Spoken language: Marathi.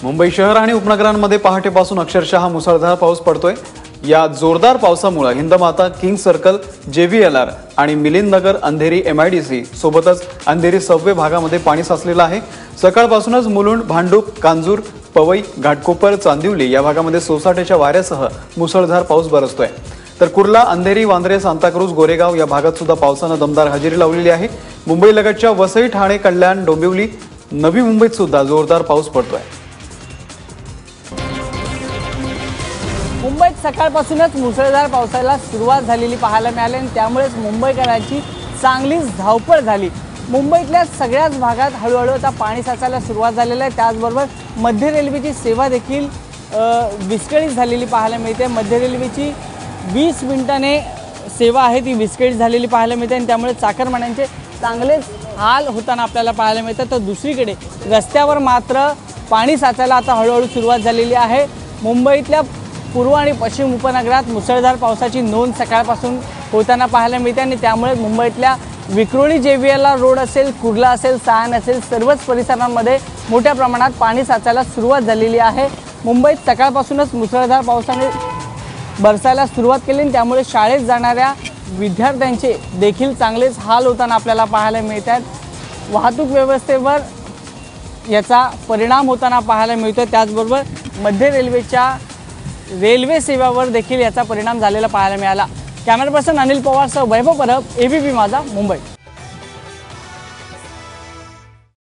मुंबई शहर आणि उपनगरांमध्ये पहाटेपासून अक्षरशः मुसळधार पाऊस पडतोय। या जोरदार पावसामुळे हिंदमाता, किंग सर्कल, JVLR आणि मिलिंद नगर, अंधेरी MIDC सोबतच अंधेरी सबवे भागामध्ये पाणी साचलेलं आहे। सकाळपासूनच मुलुंड, भांडूप, कांजूर, पवई, घाटकोपर, चांदिवली या भागामध्ये सोसाट्याच्या वाऱ्यासह मुसळधार पाऊस बरसतोय। तर कुर्ला, अंधेरी, वांद्रे, सांताक्रूज, गोरेगाव या भागात सुद्धा पावसाने दमदार हजेरी लावलेली आहे। मुंबई लगतच्या वसई, ठाणे, कल्याण, डोंबिवली, नवी मुंबईत सुद्धा जोरदार पाऊस पडतोय। मुंबईत सकाळपासूनच मुसळधार पावसाला सुरुवात झालेली पाहायला मिळाली आणि त्यामुळेच मुंबईकरांची चांगलीच धावपळ झाली। मुंबईतल्या सगळ्याच भागात हळूहळू आता पाणी साचायला सुरुवात झालेली आहे। त्याचबरोबर मध्य रेल्वेची सेवा देखील विस्कळीत झालेली पाहायला मिळते। मध्य रेल्वेची 20 मिनिटांनी सेवा आहे ती विस्कळीत झालेली पाहायला मिळते आणि त्यामुळे चाकरमान्यांचे चांगलेच हाल होताना आपल्याला पाहायला मिळतात। तर दुसरीकडे रस्त्यावर मात्र पाणी साचायला आता हळूहळू सुरुवात झालेली आहे। मुंबईतल्या पूर्व आणि पश्चिम उपनगरात मुसळधार पावसाची नोंद सकाळपासून होताना पाहायला मिळते आणि त्यामुळे मुंबईतल्या विक्रोळी JVLR रोड असेल, कुर्ला असेल, सायन असेल, सर्वच परिसरांमध्ये मोठ्या प्रमाणात पाणी साचायला सुरुवात झालेली आहे। मुंबईत सकाळपासूनच मुसळधार पावसाने बरसायला सुरुवात केली आणि त्यामुळे शाळेत जाणाऱ्या विद्यार्थ्यांचे देखील चांगलेच हाल होताना आपल्याला पाहायला मिळतात। वाहतूक व्यवस्थेवर याचा परिणाम होताना पाहायला मिळतो। त्याचबरोबर मध्य रेल्वेच्या रेल्वे सेवावर देखील याचा परिणाम झालेला पाहायला मिळाला। कॅमेरा पर्सन अनिल पवारसह वैभव परब, ABP माझा, मुंबई।